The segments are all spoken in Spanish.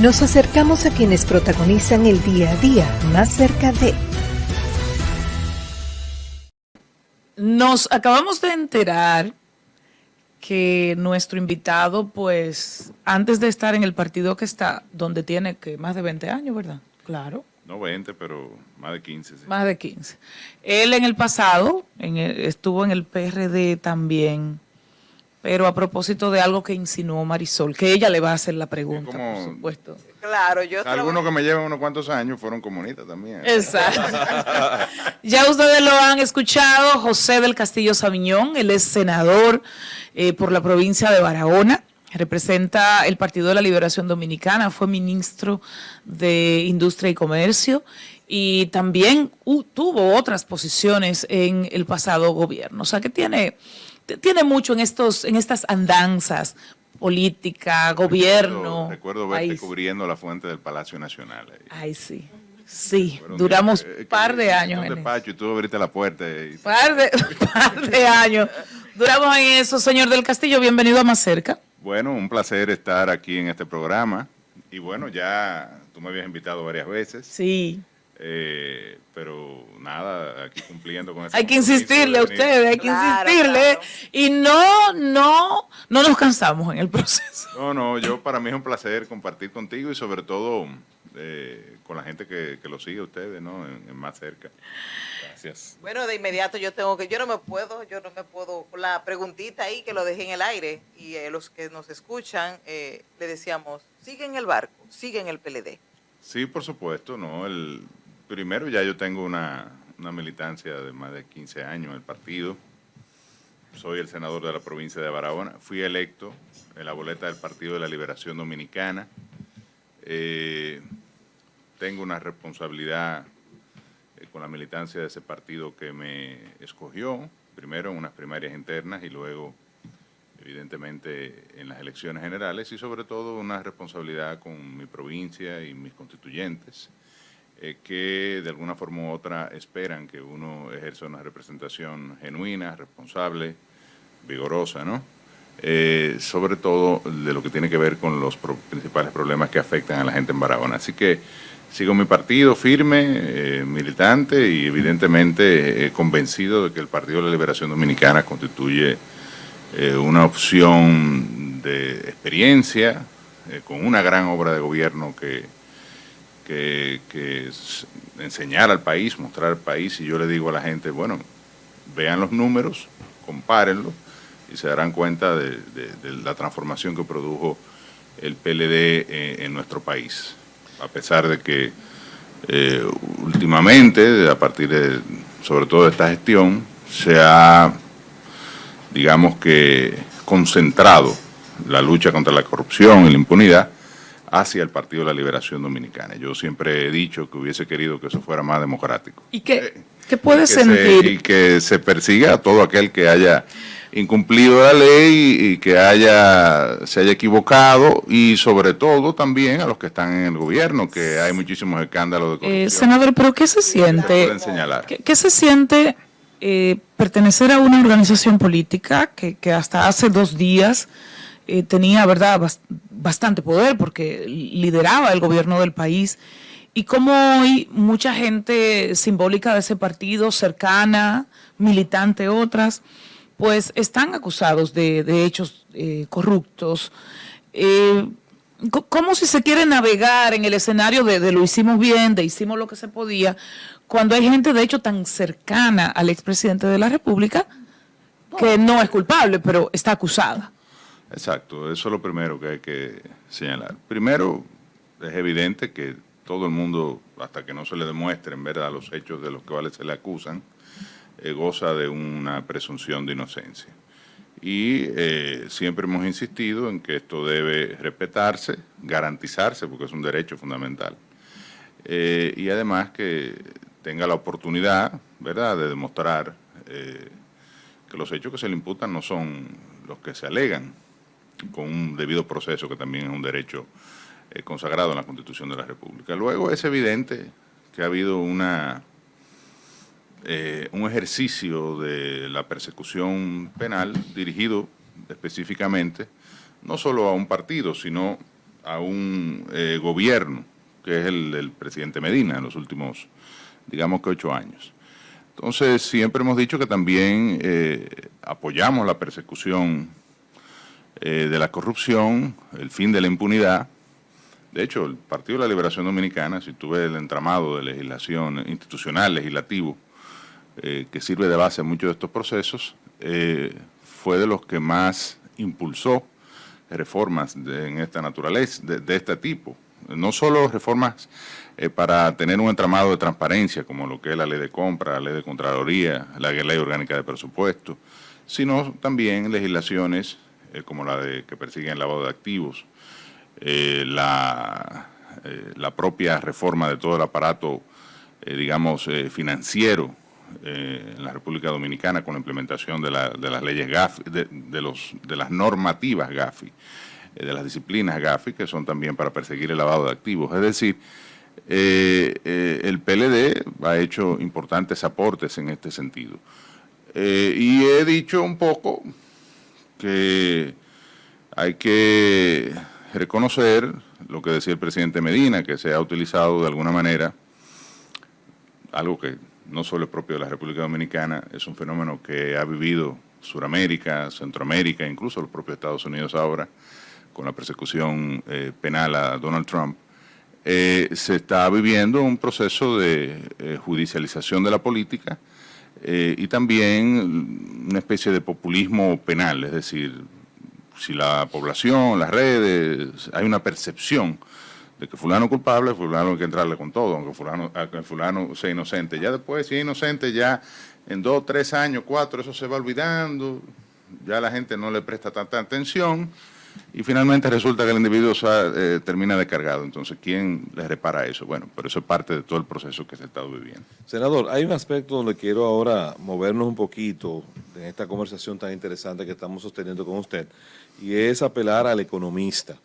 Nos acercamos a quienes protagonizan el día a día, más cerca de... Nos acabamos de enterar que nuestro invitado, pues, antes de estar en el partido que está, donde tiene que más de 20 años, ¿verdad? Claro. No 20, pero más de 15. Sí. Más de 15. Él en el pasado estuvo en el PRD también, pero a propósito de algo que insinuó Marisol, que ella le va a hacer la pregunta, como, por supuesto. Claro, yo algunos que me llevan unos cuantos años fueron comunistas también. Exacto. Ya ustedes lo han escuchado, José del Castillo Sabiñón, él es senador por la provincia de Barahona, representa el Partido de la Liberación Dominicana, fue ministro de Industria y Comercio y también tuvo otras posiciones en el pasado gobierno. O sea que tiene mucho en estas andanzas, política, gobierno. Recuerdo verte cubriendo la fuente del Palacio Nacional. Ay, sí. Sí, duramos un par de años en despacho y tú abriste la puerta. Par de años. Duramos en eso, señor del Castillo, bienvenido a Más Cerca. Bueno, un placer estar aquí en este programa. Y bueno, ya tú me habías invitado varias veces. Sí. Pero nada, aquí cumpliendo con eso. Hay que insistirle a ustedes, hay que insistirle. Claro. Y no nos cansamos en el proceso. No, para mí es un placer compartir contigo y sobre todo con la gente que lo sigue a ustedes, ¿no? En Más Cerca. Gracias. Bueno, de inmediato yo no me puedo, con la preguntita ahí que lo dejé en el aire y los que nos escuchan le decíamos, sigue en el barco, sigue en el PLD. Sí, por supuesto, ¿no? Primero ya yo tengo una militancia de más de 15 años en el partido. Soy el senador de la provincia de Barahona. Fui electo en la boleta del Partido de la Liberación Dominicana. Tengo una responsabilidad con la militancia de ese partido que me escogió, primero en unas primarias internas y luego, evidentemente, en las elecciones generales y sobre todo una responsabilidad con mi provincia y mis constituyentes, que de alguna forma u otra esperan que uno ejerza una representación genuina, responsable, vigorosa, ¿no? Sobre todo de lo que tiene que ver con los principales problemas que afectan a la gente en Barahona. Así que sigo mi partido firme, militante y evidentemente convencido de que el Partido de la Liberación Dominicana constituye una opción de experiencia, con una gran obra de gobierno que es enseñar al país, mostrar al país, y yo le digo a la gente, bueno, vean los números, compárenlos, y se darán cuenta de la transformación que produjo el PLD en nuestro país. A pesar de que últimamente, a partir de, sobre todo de esta gestión, se ha, digamos que, concentrado la lucha contra la corrupción y la impunidad hacia el Partido de la Liberación Dominicana. Yo siempre he dicho que hubiese querido que eso fuera más democrático. ¿Y qué puede sentir? Y que se persiga a todo aquel que haya incumplido la ley y que se haya equivocado, y sobre todo también a los que están en el gobierno, que hay muchísimos escándalos de corrupción. Senador, ¿pero qué se siente? Pueden señalar. ¿Qué se siente pertenecer a una organización política que hasta hace 2 días tenía, ¿verdad?, bastante poder porque lideraba el gobierno del país, y cómo hoy mucha gente simbólica de ese partido, cercana, militante otras, pues están acusados de hechos corruptos? ¿Cómo si se quiere navegar en el escenario de lo hicimos bien, de hicimos lo que se podía, cuando hay gente de hecho tan cercana al expresidente de la República que no es culpable, pero está acusada? Exacto, eso es lo primero que hay que señalar. Primero, es evidente que todo el mundo, hasta que no se le demuestren, ¿verdad?, los hechos de los cuales se le acusan, goza de una presunción de inocencia. Y siempre hemos insistido en que esto debe respetarse, garantizarse, porque es un derecho fundamental. Y además que tenga la oportunidad, ¿verdad?, de demostrar que los hechos que se le imputan no son los que se alegan, con un debido proceso, que también es un derecho consagrado en la Constitución de la República. Luego es evidente que ha habido un ejercicio de la persecución penal dirigido específicamente no solo a un partido, sino a un gobierno, que es el del presidente Medina en los últimos, digamos que 8 años. Entonces, siempre hemos dicho que también apoyamos la persecución de la corrupción, el fin de la impunidad. De hecho, el Partido de la Liberación Dominicana, si tú ves el entramado de legislación institucional, legislativo, que sirve de base a muchos de estos procesos, fue de los que más impulsó reformas en esta naturaleza, de este tipo. No solo reformas para tener un entramado de transparencia, como lo que es la ley de compra, la ley de Contraloría, la ley orgánica de presupuesto, sino también legislaciones como la de que persiguen el lavado de activos, la propia reforma de todo el aparato, digamos, financiero en la República Dominicana con la implementación de las leyes GAFI, de las normativas GAFI, de las disciplinas GAFI, que son también para perseguir el lavado de activos. Es decir, el PLD ha hecho importantes aportes en este sentido. Y he dicho un poco que hay que reconocer lo que decía el presidente Medina, que se ha utilizado de alguna manera, algo que no solo es propio de la República Dominicana, es un fenómeno que ha vivido Sudamérica, Centroamérica, incluso los propios Estados Unidos ahora, con la persecución penal a Donald Trump. Se está viviendo un proceso de judicialización de la política y también una especie de populismo penal, es decir, si la población, las redes, hay una percepción de que fulano es culpable, fulano hay que entrarle con todo, aunque fulano sea inocente. Ya después, si es inocente, ya en 2, 3 años, 4, eso se va olvidando, ya la gente no le presta tanta atención y finalmente resulta que el individuo termina descargado. Entonces, ¿quién le repara eso? Bueno, pero eso es parte de todo el proceso que se está viviendo. Senador, hay un aspecto donde quiero ahora movernos un poquito en esta conversación tan interesante que estamos sosteniendo con usted, y es apelar al economista.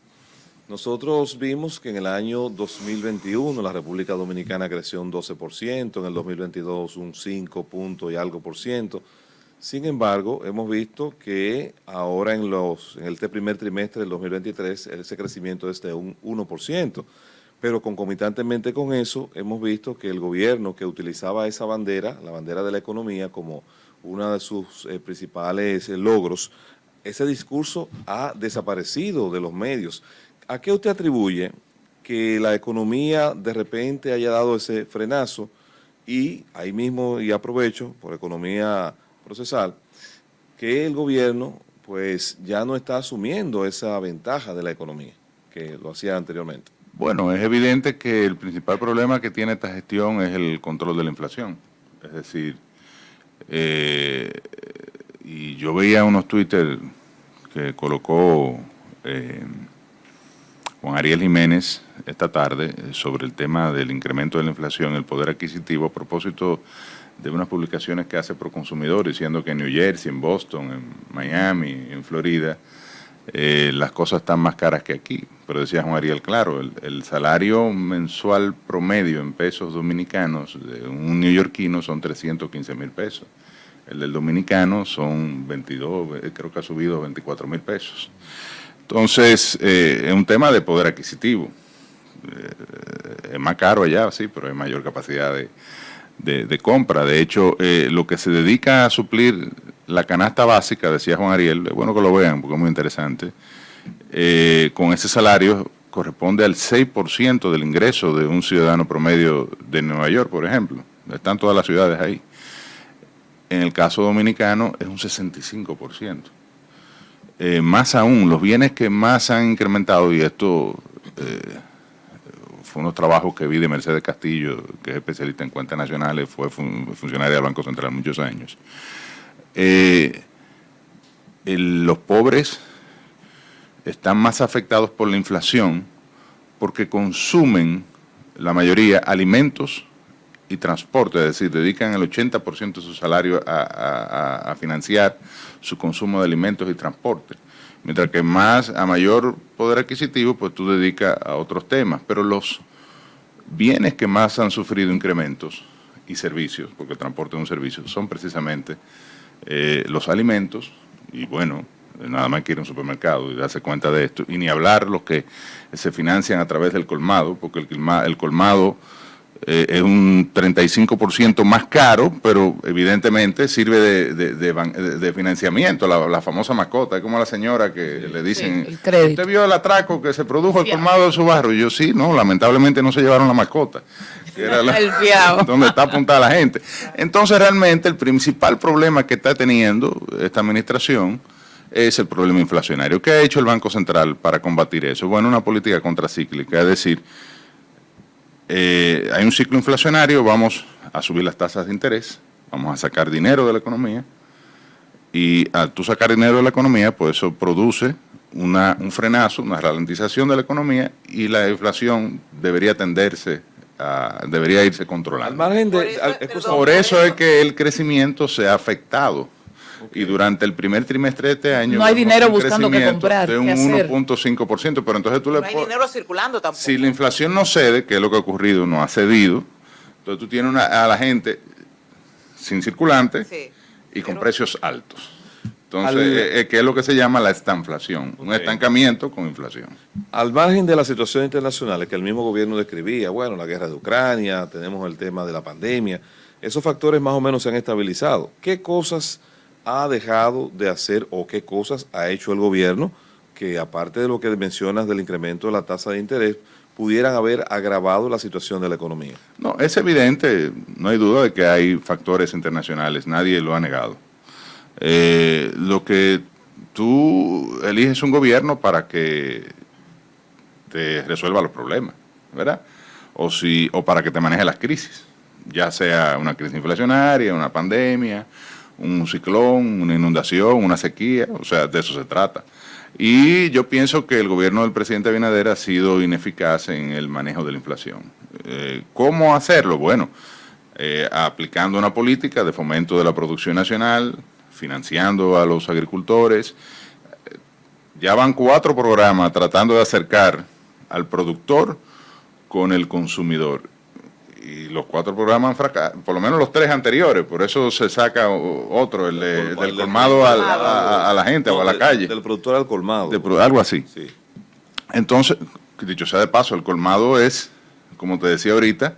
Nosotros vimos que en el año 2021 la República Dominicana creció un 12%, en el 2022 un 5 punto y algo por ciento. Sin embargo, hemos visto que ahora en este primer trimestre del 2023 ese crecimiento es de un 1%, pero concomitantemente con eso hemos visto que el gobierno que utilizaba esa bandera, la bandera de la economía, como uno de sus principales logros, ese discurso ha desaparecido de los medios. ¿A qué usted atribuye que la economía de repente haya dado ese frenazo y ahí mismo, y aprovecho por economía procesal, que el gobierno pues ya no está asumiendo esa ventaja de la economía que lo hacía anteriormente? Bueno, es evidente que el principal problema que tiene esta gestión es el control de la inflación. Es decir, y yo veía unos Twitter que colocó Juan Ariel Jiménez esta tarde sobre el tema del incremento de la inflación, el poder adquisitivo, a propósito de unas publicaciones que hace Proconsumidor, diciendo que en New Jersey, en Boston, en Miami, en Florida, las cosas están más caras que aquí. Pero decía Juan Ariel, claro, el salario mensual promedio en pesos dominicanos de un neoyorquino son 315,000 pesos. El del dominicano son 22, creo que ha subido 24,000 pesos. Entonces, es un tema de poder adquisitivo. Es más caro allá, sí, pero hay mayor capacidad de compra. De hecho, lo que se dedica a suplir la canasta básica, decía Juan Ariel, es bueno que lo vean porque es muy interesante, con ese salario corresponde al 6% del ingreso de un ciudadano promedio de Nueva York, por ejemplo. Están todas las ciudades ahí. En el caso dominicano es un 65%. Más aún, los bienes que más han incrementado, y esto fue unos trabajos que vi de Mercedes Castillo, que es especialista en cuentas nacionales, fue funcionaria del Banco Central muchos años. Los pobres están más afectados por la inflación porque consumen, la mayoría, alimentos y transporte, es decir, dedican el 80% de su salario a financiar su consumo de alimentos y transporte. Mientras que a mayor poder adquisitivo, pues tú dedicas a otros temas. Pero los bienes que más han sufrido incrementos y servicios, porque el transporte es un servicio, son precisamente los alimentos y, bueno, nada más que ir a un supermercado y darse cuenta de esto, y ni hablar los que se financian a través del colmado, porque el colmado es un 35% más caro, pero evidentemente sirve de financiamiento, la famosa mascota. Es como la señora que le dicen, el crédito. ¿usted vio el atraco que se produjo el colmado de su barrio? Y yo, sí, no, lamentablemente no se llevaron la mascota, que era El fiado. donde está apuntada la gente. Entonces realmente el principal problema que está teniendo esta administración es el problema inflacionario. ¿Qué ha hecho el Banco Central para combatir eso? Bueno, una política contracíclica, es decir, hay un ciclo inflacionario, vamos a subir las tasas de interés, vamos a sacar dinero de la economía, y al tú sacar dinero de la economía, pues eso produce un frenazo, una ralentización de la economía, y la inflación debería debería irse controlando. Al margen Por eso es que el crecimiento se ha afectado. Y durante el primer trimestre de este año No hay vemos dinero un buscando qué crecimiento comprar, de un qué hacer. 1.5%, pero entonces tú le No hay dinero circulando tampoco. si la inflación no cede, que es lo que ha ocurrido, no ha cedido, entonces tú tienes a la gente sin circulante Sí, y con pero- precios altos. Entonces, ¿qué es lo que se llama la estanflación? Un estancamiento con inflación. Al margen de las situaciones internacionales que el mismo gobierno describía, bueno, la guerra de Ucrania, tenemos el tema de la pandemia, esos factores más o menos se han estabilizado. ¿Qué cosas ha dejado de hacer o qué cosas ha hecho el gobierno que, aparte de lo que mencionas del incremento de la tasa de interés, pudieran haber agravado la situación de la economía? No, es evidente, no hay duda de que hay factores internacionales, nadie lo ha negado. Lo que tú eliges un gobierno para que te resuelva los problemas, ¿verdad? O para que te maneje las crisis, ya sea una crisis inflacionaria, una pandemia, un ciclón, una inundación, una sequía, o sea, de eso se trata. Y yo pienso que el gobierno del presidente Abinader ha sido ineficaz en el manejo de la inflación. ¿Cómo hacerlo? Bueno, aplicando una política de fomento de la producción nacional, financiando a los agricultores. Ya van 4 programas tratando de acercar al productor con el consumidor. Y los 4 programas han fracasado, por lo menos los 3 anteriores, por eso se saca otro, del colmado a la gente o a la calle. Del productor al colmado. Algo así. Sí. Entonces, dicho sea de paso, el colmado es, como te decía ahorita,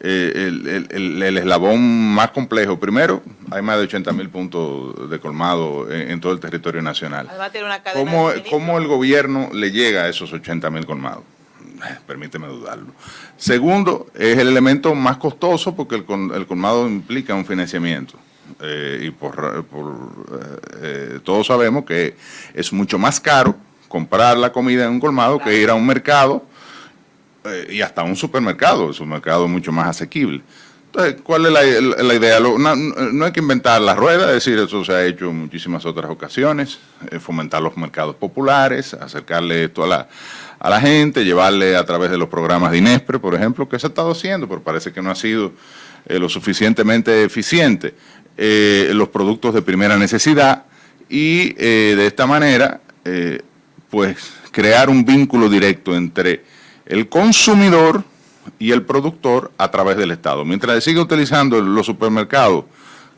el eslabón más complejo. Primero, hay más de 80.000 puntos de colmado en todo el territorio nacional. Además tiene una cadena de suministro. ¿Cómo el gobierno le llega a esos 80.000 colmados? Permíteme dudarlo. Segundo, es el elemento más costoso porque el colmado implica un financiamiento. Y todos sabemos que es mucho más caro comprar la comida en un colmado que ir a un mercado y hasta un supermercado. El supermercado es mucho más asequible. Entonces, ¿cuál es la idea? No hay que inventar la rueda, es decir, eso se ha hecho en muchísimas otras ocasiones, fomentar los mercados populares, acercarle esto a la gente, llevarle a través de los programas de INESPRE, por ejemplo, que se ha estado haciendo, pero parece que no ha sido lo suficientemente eficiente, los productos de primera necesidad y de esta manera, pues, crear un vínculo directo entre el consumidor y el productor a través del Estado. Mientras se sigue utilizando los supermercados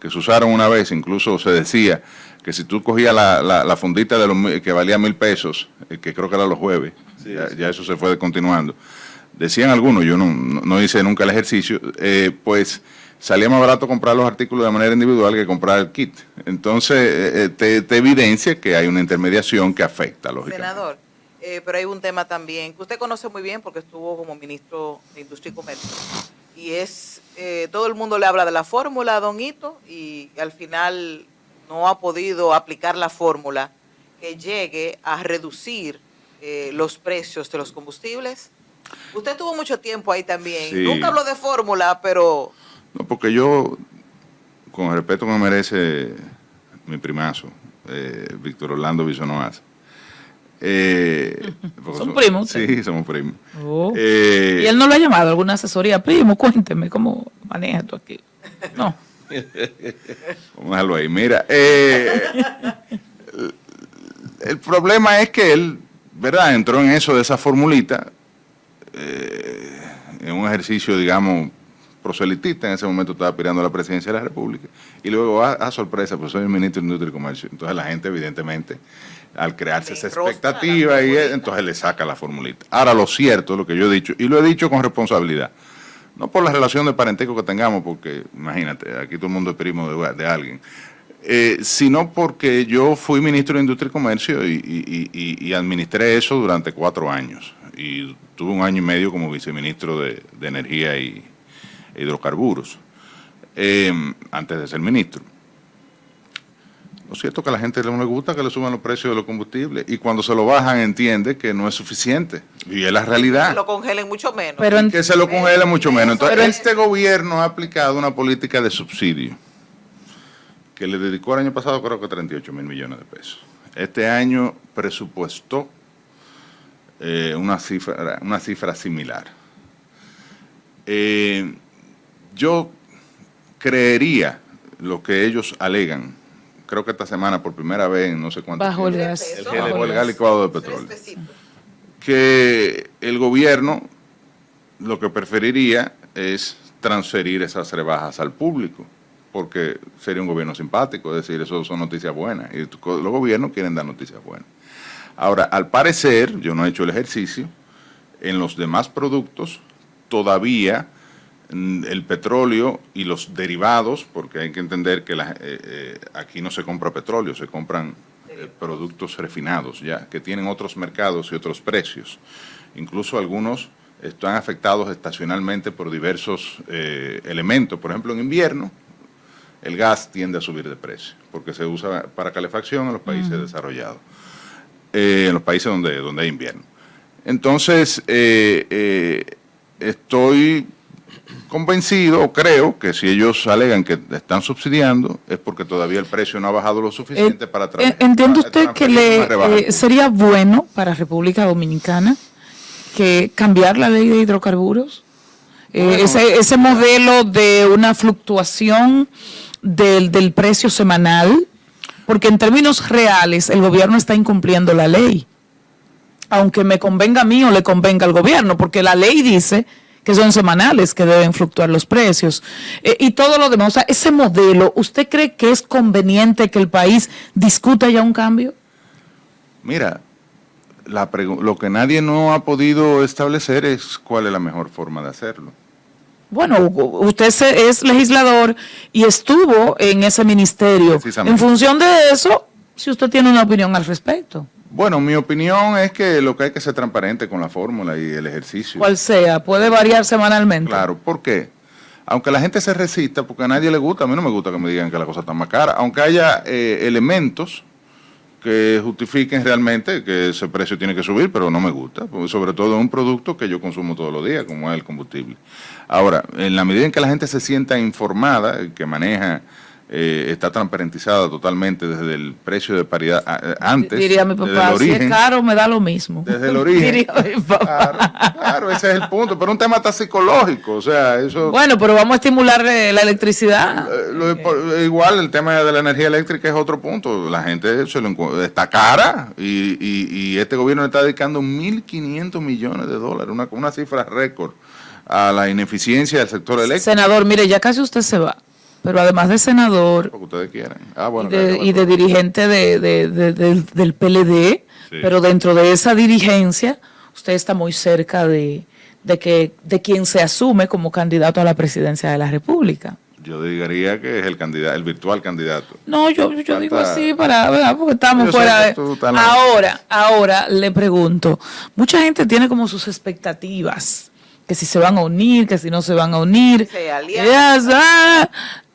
que se usaron una vez, incluso se decía que si tú cogías la fundita que valía 1.000 pesos, que creo que era los jueves, sí, ya eso se fue descontinuando. Decían algunos, yo no hice nunca el ejercicio, pues salía más barato comprar los artículos de manera individual que comprar el kit. Entonces, te evidencia que hay una intermediación que afecta, lógicamente. Senador, pero hay un tema también que usted conoce muy bien porque estuvo como ministro de Industria y Comercio. Y es, todo el mundo le habla de la fórmula, don Hito, y al final no ha podido aplicar la fórmula que llegue a reducir los precios de los combustibles. Usted tuvo mucho tiempo ahí también. Sí. Nunca habló de fórmula, pero... No, porque yo, con el respeto que me merece mi primazo, Víctor Orlando Bisonoaz. ¿Son primos? Sí, somos primos. Oh. ¿Y él no lo ha llamado a alguna asesoría? Primo, cuénteme cómo maneja esto aquí. No. Vamos a dejarlo ahí. Mira, el problema es que él, ¿verdad?, entró en eso de esa formulita, en un ejercicio, digamos, proselitista, en ese momento estaba aspirando a la presidencia de la República, y luego, sorpresa, pues soy el ministro de Industria y Comercio. Entonces la gente, evidentemente, al crearse esa expectativa, entonces le saca la formulita. Ahora, lo cierto, lo que yo he dicho, y lo he dicho con responsabilidad, no por la relación de parentesco que tengamos, porque imagínate, aquí todo el mundo es primo de alguien, sino porque yo fui ministro de Industria y Comercio y administré eso durante 4 años. Y tuve 1 año y medio como viceministro de Energía e Hidrocarburos, antes de ser ministro. Lo cierto es que a la gente no le gusta que le suban los precios de los combustibles, y cuando se lo bajan entiende que no es suficiente, y es la realidad. Que lo congelen mucho menos. Pero Que se lo congele mucho menos. Entonces, este gobierno ha aplicado una política de subsidio que le dedicó el año pasado creo que 38 mil millones de pesos. Este año presupuestó una cifra similar. Yo creería lo que ellos alegan. Creo que esta semana por primera vez en no sé cuánto bajo el tiempo, gas. bajo el gas licuado de petróleo, que el gobierno lo que preferiría es transferir esas rebajas al público, porque sería un gobierno simpático, es decir, eso son noticias buenas, y los gobiernos quieren dar noticias buenas. Ahora, al parecer, yo no he hecho el ejercicio, en los demás productos todavía el petróleo y los derivados, porque hay que entender que aquí no se compra petróleo, se compran productos refinados ya, que tienen otros mercados y otros precios. Incluso algunos están afectados estacionalmente por diversos elementos. Por ejemplo, en invierno, el gas tiende a subir de precio, porque se usa para calefacción en los países desarrollados, en los países donde hay invierno. Entonces, estoy convencido, o creo, que si ellos alegan que están subsidiando, es porque todavía el precio no ha bajado lo suficiente para trabajar. ¿Entiende usted que sería bueno para República Dominicana que cambiar la ley de hidrocarburos? Bueno, ese modelo de una fluctuación del precio semanal, porque en términos reales el gobierno está incumpliendo la ley, aunque me convenga a mí o le convenga al gobierno, porque la ley dice que son semanales que deben fluctuar los precios, y todo lo demás. O sea, ese modelo, ¿usted cree que es conveniente que el país discuta ya un cambio? Mira, lo que nadie no ha podido establecer es cuál es la mejor forma de hacerlo. Bueno, usted es legislador y estuvo en ese ministerio. En función de eso, si usted tiene una opinión al respecto. Bueno, mi opinión es que lo que hay que ser transparente con la fórmula y el ejercicio. Cual sea, puede variar semanalmente. Claro, ¿por qué? Aunque la gente se resista, porque a nadie le gusta, a mí no me gusta que me digan que la cosa está más cara, aunque haya elementos que justifiquen realmente que ese precio tiene que subir, pero no me gusta, sobre todo en un producto que yo consumo todos los días, como es el combustible. Ahora, en la medida en que la gente se sienta informada, que maneja, está transparentizada totalmente desde el precio de paridad antes. Diría mi papá, si es caro me da lo mismo. Desde el origen. Diría mi papá. Claro, ese es el punto, pero un tema está psicológico, o sea, eso... Bueno, pero vamos a estimular la electricidad. Igual el tema de la energía eléctrica es otro punto, la gente está cara y este gobierno le está dedicando 1.500 millones de dólares, una cifra récord a la ineficiencia del sector eléctrico. Senador, mire, ya casi usted se va. Pero además de senador porque ustedes quieran. Bueno, y de dirigente del PLD, sí, pero dentro de esa dirigencia, usted está muy cerca de quien se asume como candidato a la presidencia de la República. Yo diría que es el virtual candidato. No, yo digo así ¿verdad? Porque estamos fuera de... Ahora le pregunto, mucha gente tiene como sus expectativas, que si se van a unir, que si no se van a unir.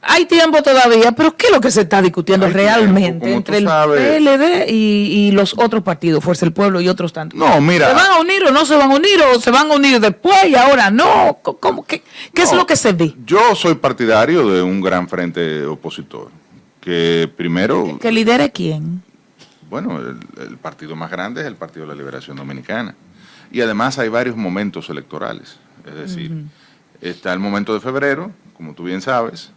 Hay tiempo todavía, pero ¿qué es lo que se está discutiendo realmente entre el PLD y los otros partidos, Fuerza del Pueblo y otros tantos? No, mira. ¿Se van a unir o no se van a unir o se van a unir después y ahora no? ¿Qué es lo que se ve? Yo soy partidario de un gran frente opositor, que primero... ¿Que lidere quién? Bueno, el partido más grande es el Partido de la Liberación Dominicana. Y además hay varios momentos electorales, es decir, está el momento de febrero, como tú bien sabes,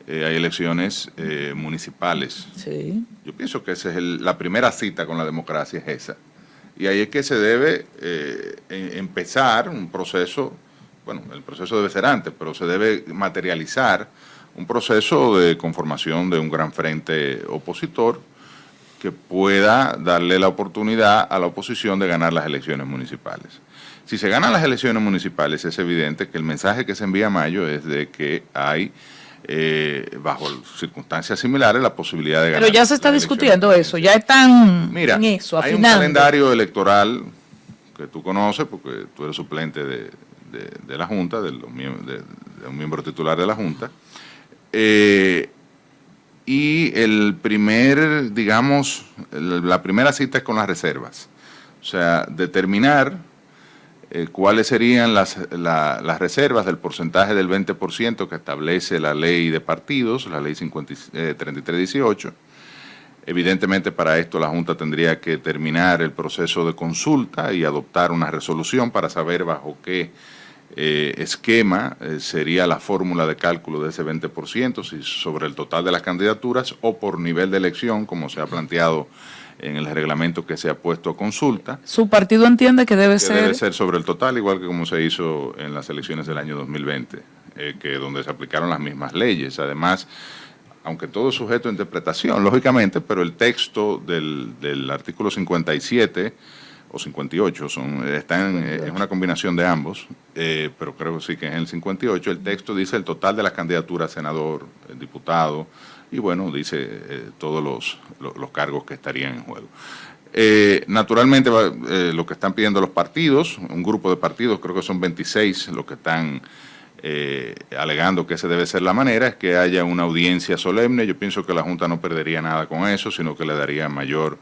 hay elecciones municipales. Sí. Yo pienso que esa es la primera cita con la democracia, es esa. Y ahí es que se debe empezar un proceso bueno, el proceso debe ser antes, pero se debe materializar un proceso de conformación de un gran frente opositor que pueda darle la oportunidad a la oposición de ganar las elecciones municipales. Si se ganan las elecciones municipales, es evidente que el mensaje que se envía a Mayo es de que hay, bajo circunstancias similares, la posibilidad de ganar. Pero ya se está discutiendo eso, ya están Mira, en eso, hay afinando. un calendario electoral que tú conoces, porque tú eres suplente de la Junta, de un miembro titular de la Junta, y el primer, digamos, la primera cita es con las reservas. O sea, determinar cuáles serían las reservas del porcentaje del 20% que establece la ley de partidos, la ley 3318. Evidentemente, para esto la Junta tendría que terminar el proceso de consulta y adoptar una resolución para saber bajo qué esquema sería la fórmula de cálculo de ese 20%, si sobre el total de las candidaturas o por nivel de elección, como se ha planteado en el reglamento que se ha puesto a consulta. Su partido entiende que debe ser... Debe ser sobre el total, igual que como se hizo en las elecciones del año 2020, que donde se aplicaron las mismas leyes. Además, aunque todo es sujeto a interpretación, lógicamente, pero el texto del artículo 57 o 58, es una combinación de ambos, pero creo que sí que en el 58 el texto dice el total de las candidaturas, senador, diputado, y bueno, dice todos los cargos que estarían en juego. Naturalmente, lo que están pidiendo los partidos, un grupo de partidos, creo que son 26 los que están alegando que esa debe ser la manera, es que haya una audiencia solemne. Yo pienso que la Junta no perdería nada con eso, sino que le daría mayor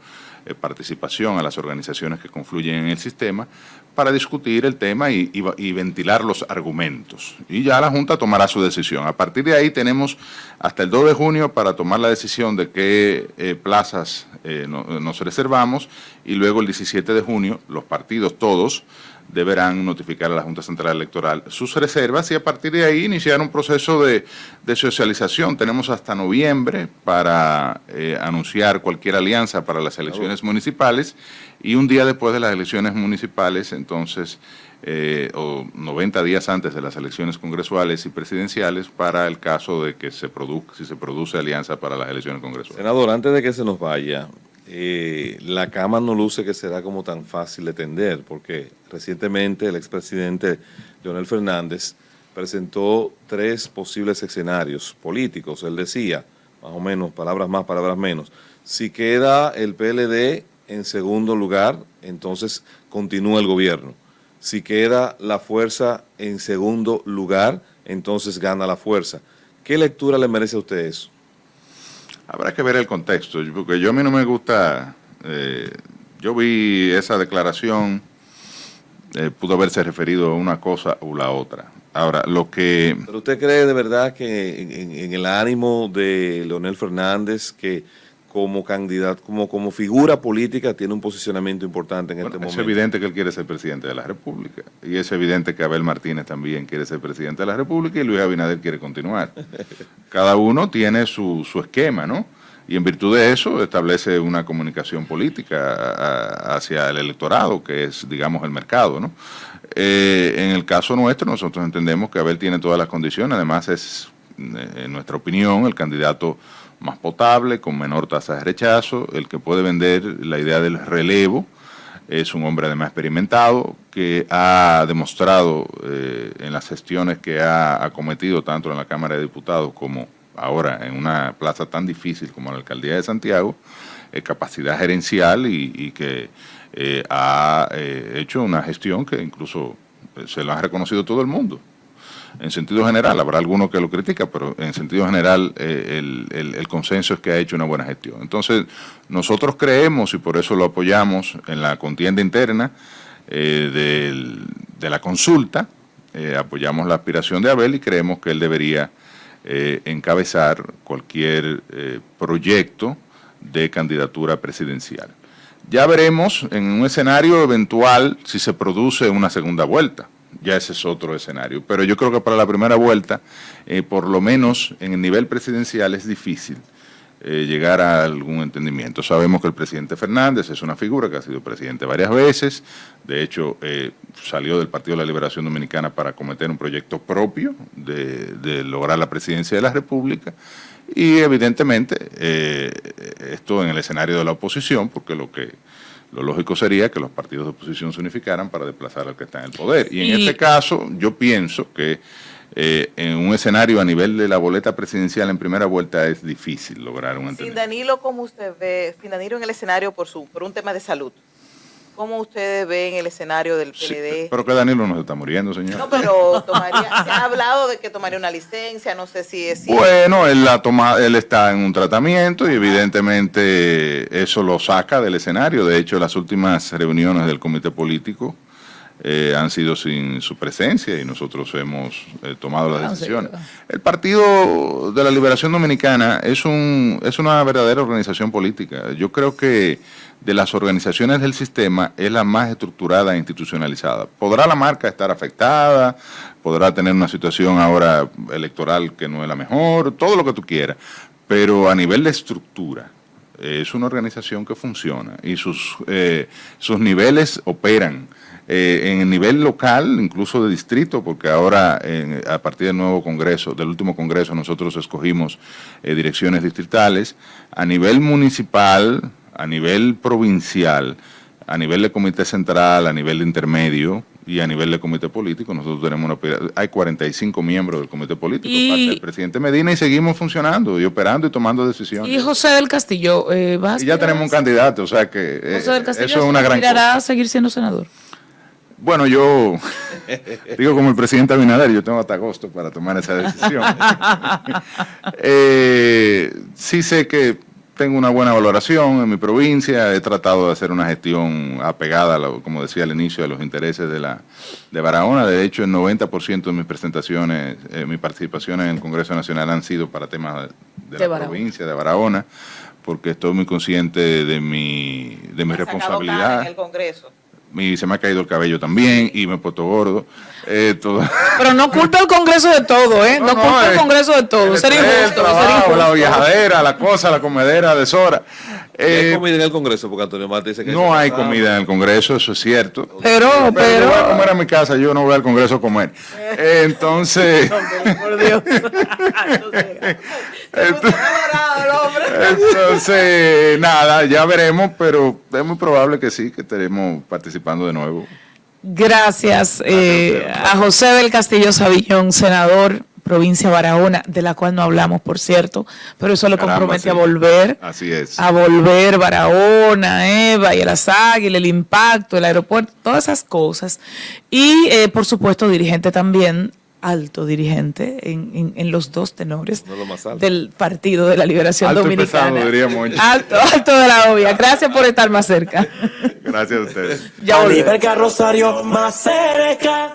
participación a las organizaciones que confluyen en el sistema para discutir el tema y ventilar los argumentos. Y ya la Junta tomará su decisión. A partir de ahí tenemos hasta el 2 de junio para tomar la decisión de qué plazas nos reservamos, y luego el 17 de junio los partidos todos deberán notificar a la Junta Central Electoral sus reservas y a partir de ahí iniciar un proceso de socialización. Tenemos hasta noviembre para anunciar cualquier alianza para las elecciones municipales, y un día después de las elecciones municipales, entonces, o 90 días antes de las elecciones congresuales y presidenciales, para el caso de que si se produce alianza para las elecciones congresuales. Senador, antes de que se nos vaya, la cama no luce que será como tan fácil de tender, porque recientemente el expresidente Leonel Fernández presentó 3 posibles escenarios políticos. Él decía, más o menos, palabras más, palabras menos, si queda el PLD en segundo lugar, entonces continúa el gobierno. Si queda la fuerza en segundo lugar, entonces gana la fuerza. ¿Qué lectura le merece a usted eso? Habrá que ver el contexto, porque a mí no me gusta, yo vi esa declaración, pudo haberse referido a una cosa u la otra. Ahora, lo que... ¿Pero usted cree de verdad que en el ánimo de Leonel Fernández, que como candidato, como figura política, tiene un posicionamiento importante en este momento? Es evidente que él quiere ser presidente de la República, y es evidente que Abel Martínez también quiere ser presidente de la República, y Luis Abinader quiere continuar. Cada uno tiene su esquema, ¿no? Y en virtud de eso establece una comunicación política hacia el electorado, que es, digamos, el mercado, ¿no? En el caso nuestro, nosotros entendemos que Abel tiene todas las condiciones, además es, en nuestra opinión, el candidato más potable, con menor tasa de rechazo, el que puede vender la idea del relevo. Es un hombre además experimentado, que ha demostrado en las gestiones que ha acometido tanto en la Cámara de Diputados como ahora en una plaza tan difícil como la Alcaldía de Santiago, capacidad gerencial y que ha hecho una gestión que incluso se lo ha reconocido todo el mundo. En sentido general, habrá alguno que lo critica, pero en sentido general el consenso es que ha hecho una buena gestión. Entonces, nosotros creemos, y por eso lo apoyamos en la contienda interna de la consulta, apoyamos la aspiración de Abel y creemos que él debería encabezar cualquier proyecto de candidatura presidencial. Ya veremos en un escenario eventual si se produce una segunda vuelta. Ya ese es otro escenario. Pero yo creo que para la primera vuelta, por lo menos en el nivel presidencial, es difícil llegar a algún entendimiento. Sabemos que el presidente Fernández es una figura que ha sido presidente varias veces, de hecho salió del Partido de la Liberación Dominicana para acometer un proyecto propio de lograr la presidencia de la República, y evidentemente esto en el escenario de la oposición, porque lo lógico sería que los partidos de oposición se unificaran para desplazar al que está en el poder. Y en este caso yo pienso que en un escenario a nivel de la boleta presidencial en primera vuelta es difícil lograr un entendimiento. Sin Danilo, ¿cómo usted ve, sin Danilo en el escenario por un tema de salud, cómo ustedes ven el escenario del PLD? Sí, pero que Danilo no se está muriendo, señor. No, pero se ha hablado de que tomaría una licencia, no sé si es cierto. Bueno, él está en un tratamiento y evidentemente eso lo saca del escenario. De hecho, las últimas reuniones del comité político han sido sin su presencia y nosotros hemos tomado las decisiones. El Partido de la Liberación Dominicana es una verdadera organización política. Yo creo que de las organizaciones del sistema es la más estructurada e institucionalizada. Podrá la marca estar afectada, podrá tener una situación ahora electoral que no es la mejor, todo lo que tú quieras, pero a nivel de estructura es una organización que funciona y sus niveles operan. En el nivel local, incluso de distrito, porque ahora a partir del nuevo Congreso, del último Congreso, nosotros escogimos direcciones distritales, a nivel municipal, a nivel provincial, a nivel de comité central, a nivel de intermedio y a nivel de comité político, nosotros tenemos hay 45 miembros del comité político, parte del presidente Medina, y seguimos funcionando y operando y tomando decisiones. Y José del Castillo, ¿va a y ya tenemos un candidato, o sea que José del Castillo eso es una gran cosa. a seguir siendo senador? Bueno, yo digo como el presidente Abinader, yo tengo hasta agosto para tomar esa decisión. Sí sé que tengo una buena valoración en mi provincia, he tratado de hacer una gestión apegada, como decía al inicio, a los intereses de Barahona. De hecho, el 90% de mis presentaciones, mis participaciones en el Congreso Nacional han sido para temas de la provincia de Barahona, porque estoy muy consciente de mi responsabilidad. En el Congreso. Se me ha caído el cabello también y me he puesto gordo. Todo. Pero no culpa al Congreso de todo, ¿eh? No culpa al Congreso de todo. Sería injusto. La viajadera, la cosa, la comedera de Sora. ¿Hay comida en el Congreso? Porque Antonio Marte dice que no hay comida en el Congreso, eso es cierto. Pero yo voy a comer a mi casa, yo no voy al Congreso a comer. Entonces... por Dios. Entonces, nada, ya veremos, pero es muy probable que sí, que estaremos participando de nuevo. Gracias a José del Castillo Savillón, senador, provincia de Barahona, de la cual no hablamos, por cierto, pero eso le compromete a volver. Así es. A volver Barahona, Valle las Águilas, el impacto, el aeropuerto, todas esas cosas. Y, por supuesto, dirigente también, alto dirigente en los dos tenores del Partido de la Liberación alto Dominicana. Pesado, diríamos. Alto de la obvia. Gracias por estar más cerca. Gracias a ustedes. Ya volvemos. Rosario más cerca.